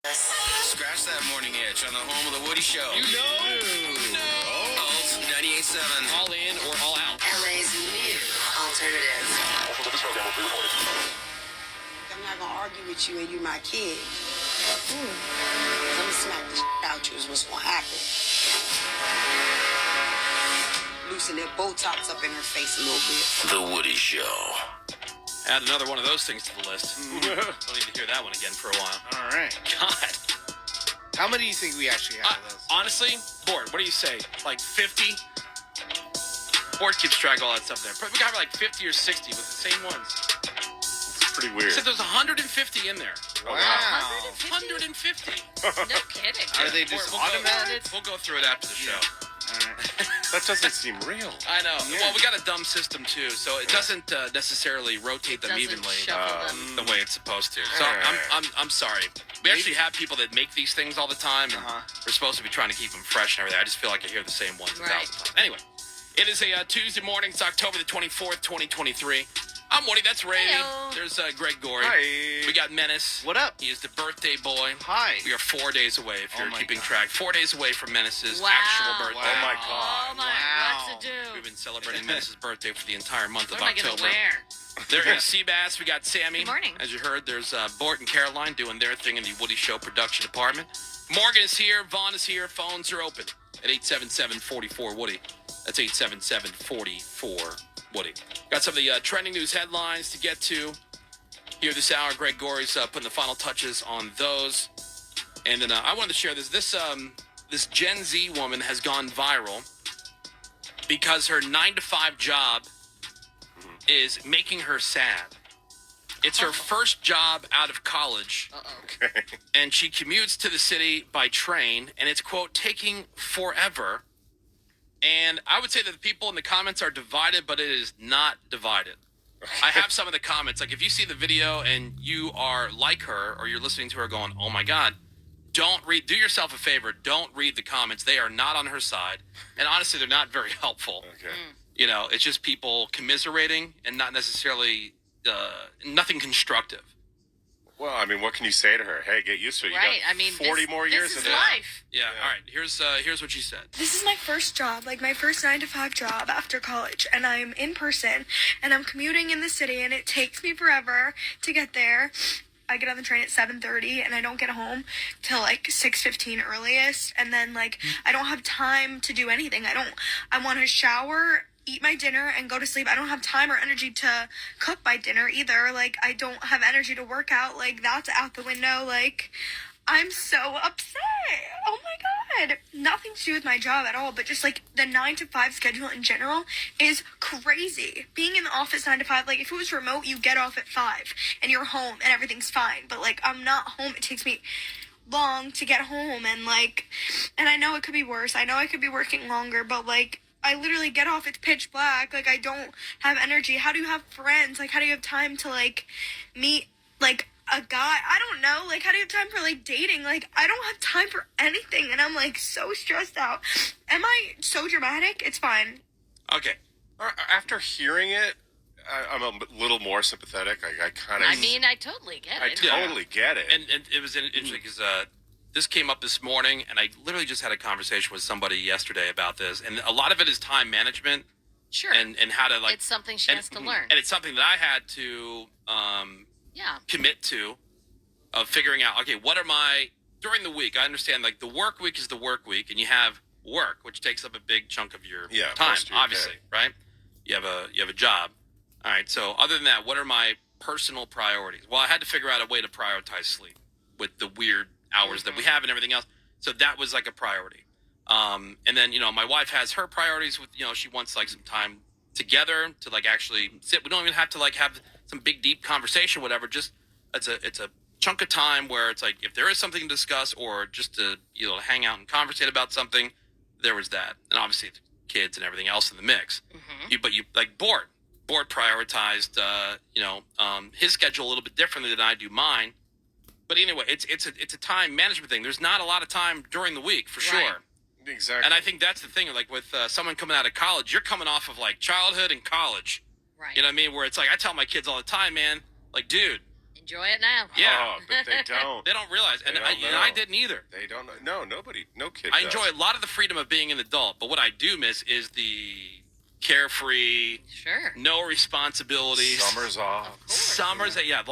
Scratch that morning itch on the home of the Woody Show. You know. Alt 98.7. All in or all out. LA's new alternative. I'm not gonna argue with you and you my kid. I'm gonna smack the shit out you is what's gonna happen. Loosen their Botox up in her face a little bit. The Woody Show. Add another one of those things to the list. Don't need to hear that one again for a while. All right. God. How many do you think we actually have of those? Honestly, Bort, what do you say? Like 50? Bort keeps track of all that stuff there. We got like 50 or 60 with the same ones. It's pretty weird. He said there's 150 in there. Wow. 150? No kidding. Are they just We'll automated? We'll go through it after the show. All right. That doesn't seem real. I know. Yeah. Well, we got a dumb system too, so it doesn't necessarily rotate them Doesn't evenly shuffle them. the way it's supposed to. So Alright. I'm sorry. We actually have people that make these things all the time, and we're supposed to be trying to keep them fresh and everything. I just feel like I hear the same ones a Right. thousand times. Anyway, it is a Tuesday morning. It's October the 24th, 2023. I'm Woody. That's Ray. Heyo. There's Greg Gorey. Hi. We got Menace. What up? He is the birthday boy. Hi. We are 4 days away, if you're my keeping God. track. 4 days away from Menace's Wow. actual birthday. Oh my God. Oh my, Wow. what's to do? We've been celebrating Menace's birthday for the entire month What of am I gonna October. wear? There is Seabass. We got Sammy. Good morning. As you heard, there's Bort and Caroline doing their thing in the Woody Show production department. Morgan is here. Vaughn is here. Phones are open at 877-44-WOODY. That's 877-44-WOODY. Got some of the trending news headlines to get to here this hour. Greg Gorey's putting the final touches on those. And then I wanted to share this. This Gen Z woman has gone viral because her 9-to-5 job is making her sad. It's her first job out of college, Okay. and she commutes to the city by train, and it's, quote, taking forever. And I would say that the people in the comments are divided, but it is not divided. I have some of the comments. Like, if you see the video and you are like her, or you're listening to her going, oh my God, don't read, do yourself a favor, don't read the comments. They are not on her side. And honestly, they're not very helpful. Okay. You know, it's just people commiserating and not necessarily, nothing constructive. Well, I mean, what can you say to her? Hey, get used to it. You Right. got I mean, 40 more years this of is this. life. Yeah. All right. Here's what she said. This is my first job, like my first 9-to-5 job after college, and I'm in person, and I'm commuting in the city, and it takes me forever to get there. I get on the train at 7:30, and I don't get home till like 6:15 earliest, and then like I don't have time to do anything. I want to shower, eat my dinner, and go to sleep. I don't have time or energy to cook my dinner either. Like, I don't have energy to work out. Like, that's out the window. Like, I'm so upset. Oh my God. Nothing to do with my job at all, but just like the 9-to-5 schedule in general is crazy. Being in the office 9 to 5, like if it was remote, you get off at 5 and you're home and everything's fine. But like, I'm not home. It takes me long to get home, and like, and I know it could be worse. I know I could be working longer, but like, I literally get off, it's pitch black. Like, I don't have energy. How do you have friends? Like, how do you have time to like meet like a guy? I don't know. Like, how do you have time for like dating? Like, I don't have time for anything, and I'm like so stressed out. Am I so dramatic? It's fine. Okay. After hearing it, I'm a little more sympathetic. I kind of. I mean, I totally get I it. totally get it. And it was interesting because this came up this morning, and I literally just had a conversation with somebody yesterday about this, and a lot of it is time management Sure. and how to like. It's something she has to learn. And it's something that I had to Yeah. commit to, of figuring out, okay, what are my, during the week, I understand like the work week is the work week, and you have work, which takes up a big chunk of your time, most of your obviously, day. right? You have a job. All right, so other than that, what are my personal priorities? Well, I had to figure out a way to prioritize sleep with the weird hours that we have and everything else. So that was like a priority. And then, you know, my wife has her priorities with, you know, she wants like some time together to like actually sit. We don't even have to like have some big deep conversation, whatever. Just it's a chunk of time where it's like if there is something to discuss or just to, you know, hang out and conversate about something, there was that. And obviously the kids and everything else in the mix. But you like Bort prioritized his schedule a little bit differently than I do mine. But anyway, it's a time management thing. There's not a lot of time during the week for Right. sure. Exactly. And I think that's the thing. Like with someone coming out of college, you're coming off of like childhood and college. Right. You know what I mean? Where it's like I tell my kids all the time, man, like, dude, Enjoy it now. Yeah. Oh, but they don't. They don't realize, and They don't and I know. didn't either. They don't know. No, nobody. No kid I does. enjoy a lot of the freedom of being an adult, but what I do miss is the carefree, Sure. no responsibilities. Summers off. Of course. Summers. Yeah.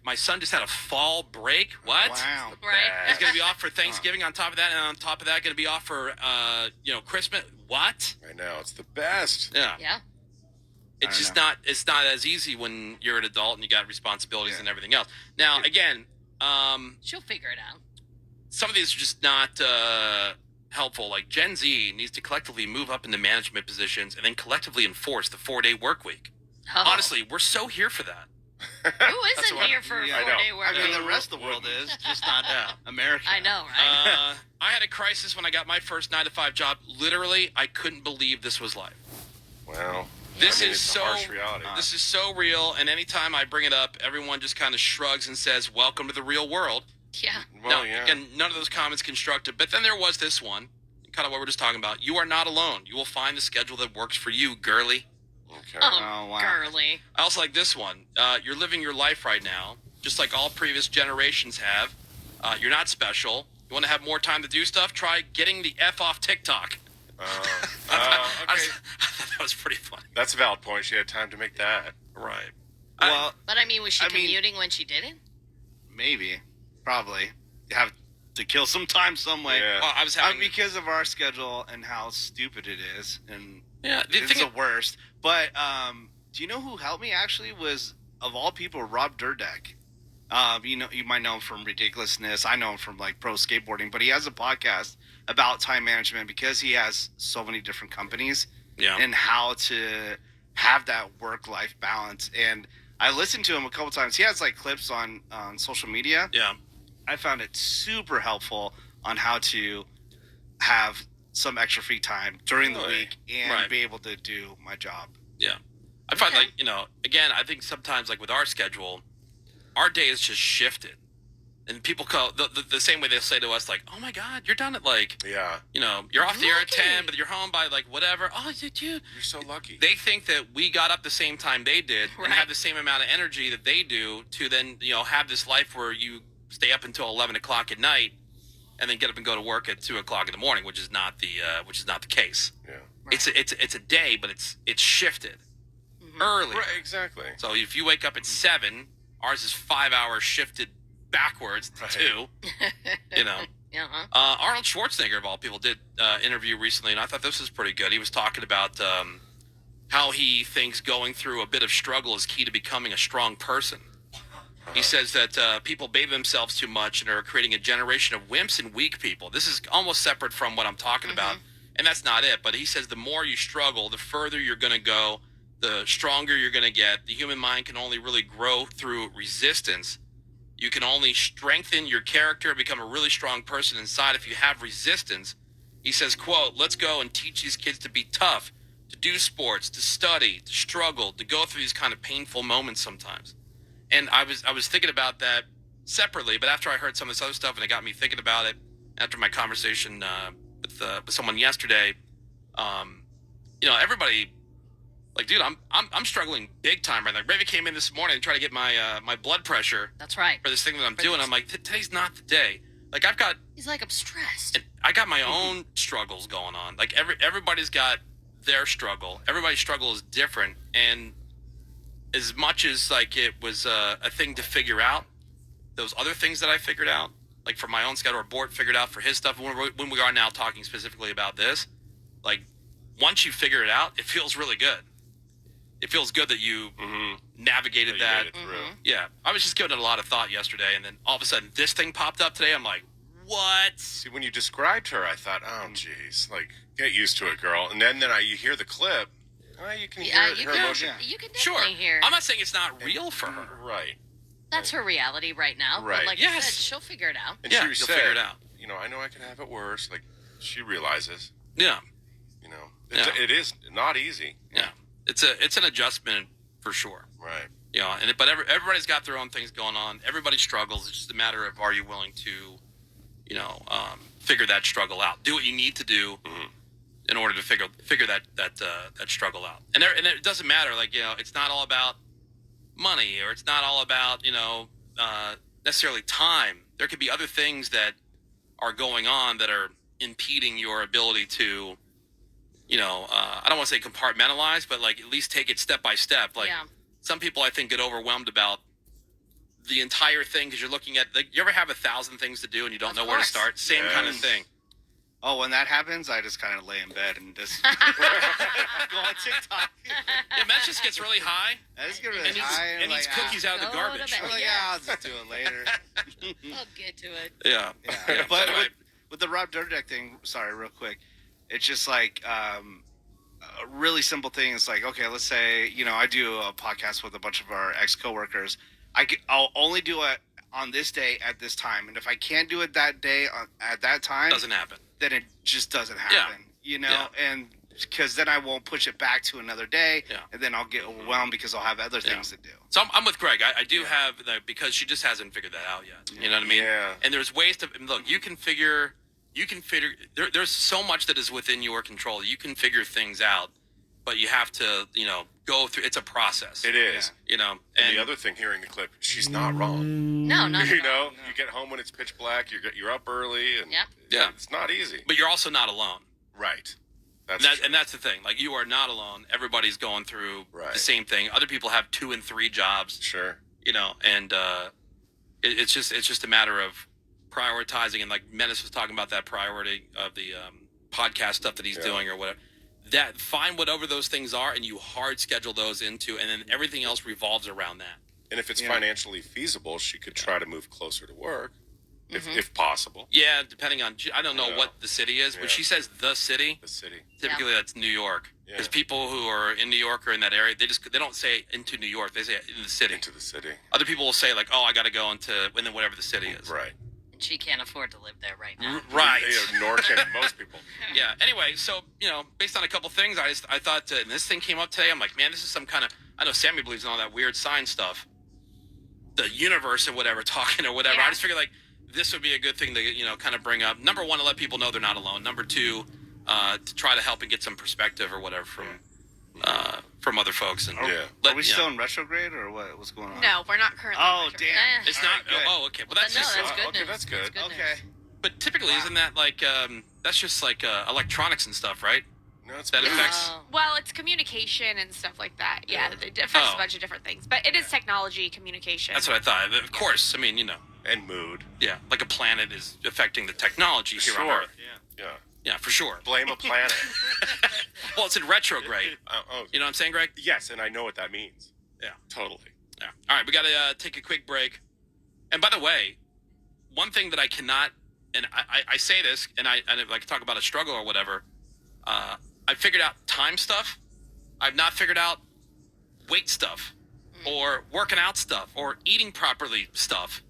My son just had a fall break. What? Wow. Right. He's gonna be off for Thanksgiving. On top of that, and on top of that, gonna be off for Christmas. What? I know. It's the best. Yeah. Yeah. It's just not. It's not as easy when you're an adult and you got responsibilities and everything else. Now, again, She'll figure it out. some of these are just not helpful. Like Gen Z needs to collectively move up into management positions and then collectively enforce the 4-day work week. Oh. Honestly, we're so here for that. Who isn't what- here for a yeah, I 4-day know. work I mean, week? the rest of the world is just not America. I know, right? I had a crisis when I got my first 9-to-5 job. Literally, I couldn't believe this was life. Well, This I mean, is it's so a harsh reality. This is so real, and anytime I bring it up, everyone just kind of shrugs and says, "Welcome to the real world." Yeah. Well, Now, yeah. again, none of those comments constructive. But then there was this one, kind of what we're just talking about. You are not alone. You will find the schedule that works for you, girly. Okay. Oh, wow. girly. I also like this one. You're living your life right now, just like all previous generations have. You're not special. You want to have more time to do stuff? Try getting the F off TikTok. I Okay. thought that was pretty funny. That's a valid point. She had time to make that. Right. Well, But I mean, was she I mean- commuting when she did it? maybe, probably, you have to kill some time some way. Yeah. Well, I was having... Because of our schedule and how stupid it is, and yeah, the it's thing the worst. But do you know who helped me? Actually, was of all people, Rob Dyrdek. You might know him from Ridiculousness. I know him from like pro skateboarding, but he has a podcast about time management because he has so many different companies Yeah. and how to have that work-life balance. And I listened to him a couple times. He has like clips on social media. Yeah. I found it super helpful on how to have some extra free time during the Really? week and Right. be able to do my job. Yeah. I find Okay. like, again, I think sometimes like with our schedule, our day is just shifted. And people call the same way they'll say to us, like, "Oh my God, you're done at like, Yeah. you're off the air at Lucky. 10, but you're home by like whatever." Oh, dude, You're so lucky. they think that we got up the same time they did and Right. have the same amount of energy that they do to then, have this life where you stay up until 11 o'clock at night and then get up and go to work at 2 o'clock in the morning, which is not the case. Yeah. It's a day, but it's shifted early. Right. Exactly. So if you wake up at 7, ours is 5 hours shifted backwards to Right. 2. Uh-huh. Arnold Schwarzenegger, of all people, did interview recently, and I thought this was pretty good. He was talking about how he thinks going through a bit of struggle is key to becoming a strong person. He says that people bathe themselves too much and are creating a generation of wimps and weak people. This is almost separate from what I'm talking about, and that's not it. But he says the more you struggle, the further you're going to go, the stronger you're going to get. The human mind can only really grow through resistance. You can only strengthen your character, become a really strong person inside if you have resistance. He says, quote, "Let's go and teach these kids to be tough, to do sports, to study, to struggle, to go through these kind of painful moments sometimes." And I was thinking about that separately, but after I heard some of this other stuff and it got me thinking about it after my conversation with someone yesterday, everybody, like, dude, I'm struggling big time right now. Raven came in this morning and tried to get my blood pressure That's right. for this thing that I'm doing. I'm like, today's not the day. Like I He's I'm stressed. my own struggles going on. Like everybody's got their struggle. Everybody's struggle is different. And as much as like it was a thing to figure out, those other things that I figured out, like for my own schedule, or Bort figured out for his stuff. When we are now talking specifically about this, like once you figure it out, it feels really good. It feels good that you navigated You that. made it through. Yeah, I was just giving it a lot of thought yesterday, and then all of a sudden this thing popped up today. I'm like, what? See, when you described her, I thought, oh, jeez, like, get used to it, girl. And then you hear the clip. You can hear you her can, emotion. you can Sure. definitely hear. I'm not saying it's not real for her. Right. That's her reality right now. Right. But like you Yes. said, she'll figure it out. And Yeah, she you'll said, figure it out. I know I could have it worse. Like, she realizes, Yeah, It's, Yeah. it is not easy. yeah. It's an adjustment for sure. Right. But everybody's got their own things going on. Everybody struggles. It's just a matter of are you willing to, figure that struggle out. Do what you need to do in order to figure that struggle out. And it doesn't matter. Like it's not all about money, or it's not all about necessarily time. There could be other things that are going on that are impeding your ability to, I don't want to say compartmentalize, but like at least take it step by step. Like some people I think get overwhelmed about the entire thing because you're looking at, like, you ever have 1,000 things to do and you don't know where to start? Same kind of thing. Oh, when that happens, I just kind of lay in bed and just go on TikTok. Yeah, Matt just gets really high. I just get really high and eats cookies out of the go to garbage. bed. I'm like, I'll just do it later. I'll get to it. Yeah. But Anyway. with the Rob Dyrdek thing, sorry, real quick, it's just like a really simple thing. It's like, okay, let's say, I do a podcast with a bunch of our ex-coworkers. I'll only do it on this day at this time. And if I can't do it that day at that time, Doesn't happen. then it just doesn't happen, and because then I won't push it back to another day, and then I'll get overwhelmed because I'll have other things to do. So I'm with Greg. I do have that because she just hasn't figured that out yet. You know what I mean? Yeah. And there's ways to look. You can figure. There's so much that is within your control. You can figure things out, but you have to, go through. It's a process. It is. And the other thing, hearing the clip, she's not wrong. No, not You at all. know, you get home when it's pitch black. You're up early, and Yep. it's not easy. But you're also not alone. Right. And that's the thing. Like, you are not alone. Everybody's going through the same thing. Other people have 2 and 3 jobs. Sure. And it's just a matter of prioritizing. And like Menace was talking about that priority of the podcast stuff that he's doing or whatever. That find whatever those things are, and you hard schedule those into, and then everything else revolves around that. And if it's financially feasible, she could try to move closer to work, if possible. Yeah, depending on, I don't know what the city is, but she says the city. The city. Typically, that's New York. Because people who are in New York or in that area, they don't say into New York. They say in the city. Into the city. Other people will say like, oh, I got to go into whatever the city is. Right. And she can't afford to live there right now. Right. Nor can most people. Yeah. Anyway, so based on a couple things, I thought, and this thing came up today. I'm like, man, this is some kind of. I know Sammy believes in all that weird science stuff, the universe and whatever, talking or whatever. Yeah. I just figured like this would be a good thing to kind of bring up. Number one, to let people know they're not alone. Number two, to try to help and get some perspective or whatever from other folks. And Are we still in retrograde or what? What's going on? No, we're not currently. Oh, in retrograde. damn. It's All not. right, good. Oh, okay. Well, that's No, just. that's good okay, news. that's good. That's good Okay. news. But typically, isn't that like that's just like electronics and stuff, right? No, it's That good. affects. Oh. Well, it's communication and stuff like that. Yeah, it affects a bunch of different things. But it is technology, communication. That's what I thought. Of course, I mean, And mood. yeah, like a planet is affecting the technology here on Sure. Earth. Yeah. Yeah, for sure. Blame a planet. Well, it's in retrograde. You know what I'm saying, Greg? Yes, and I know what that means. Yeah. Totally. Yeah. All right, we got to take a quick break. And by the way, one thing that I cannot, and I say this, and I like talk about a struggle or whatever. I figured out time stuff. I've not figured out weight stuff, or working out stuff, or eating properly stuff.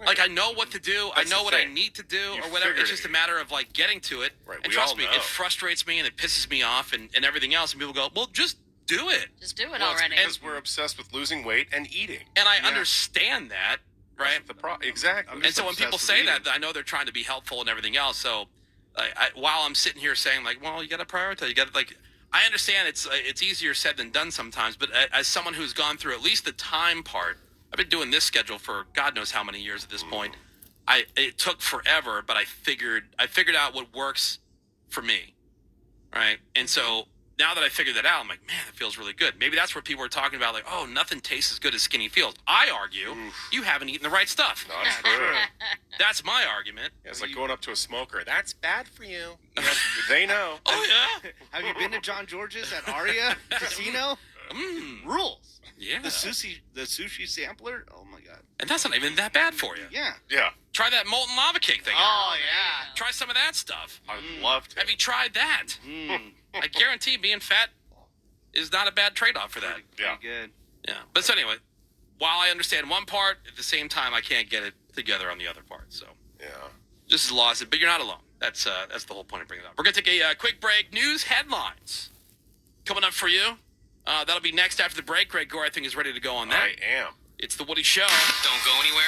Like, I know what to do. That's I know the what I thing. need to do, You or whatever. figured It's just a matter of like getting to it. Right, And we trust all me, know. it frustrates me and it pisses me off and everything else. And people go, "Well, just do it." Just do it Well, it's already. because we're obsessed with losing weight and eating. And I understand that, right? Exactly. And so when people obsessed say with that, I know they're trying to be helpful and everything else. So while I'm sitting here saying like, well, you got to prioritize, you got to like, I understand it's easier said than done sometimes. But as someone who's gone through at least the time part, I've been doing this schedule for God knows how many years at this point. It took forever, but I figured out what works for me, right? And so now that I figured that out, I'm like, man, it feels really good. Maybe that's where people are talking about like, oh, nothing tastes as good as skinny feels. I argue you haven't eaten the right stuff. Not true. That's my argument. Yeah, it's like going up to a smoker. That's bad for you. They know. Oh yeah. Have you been to John George's at Aria Casino? Rules. Yeah. The sushi sampler. Oh my god. And that's not even that bad for you. Yeah. Yeah. Try that molten lava cake thing. Oh yeah. Try some of that stuff. I'd love to. Have you tried that? I guarantee being fat is not a bad trade-off for that. Yeah. Pretty good. Yeah. But so anyway, while I understand one part, at the same time, I can't get it together on the other part. So Yeah. just as lost it, but you're not alone. That's the whole point of bringing it up. We're going to take a quick break. News headlines coming up for you. That'll be next after the break. Greg Gore, I think, is ready to go on that. I am. It's The Woody Show. Don't go anywhere.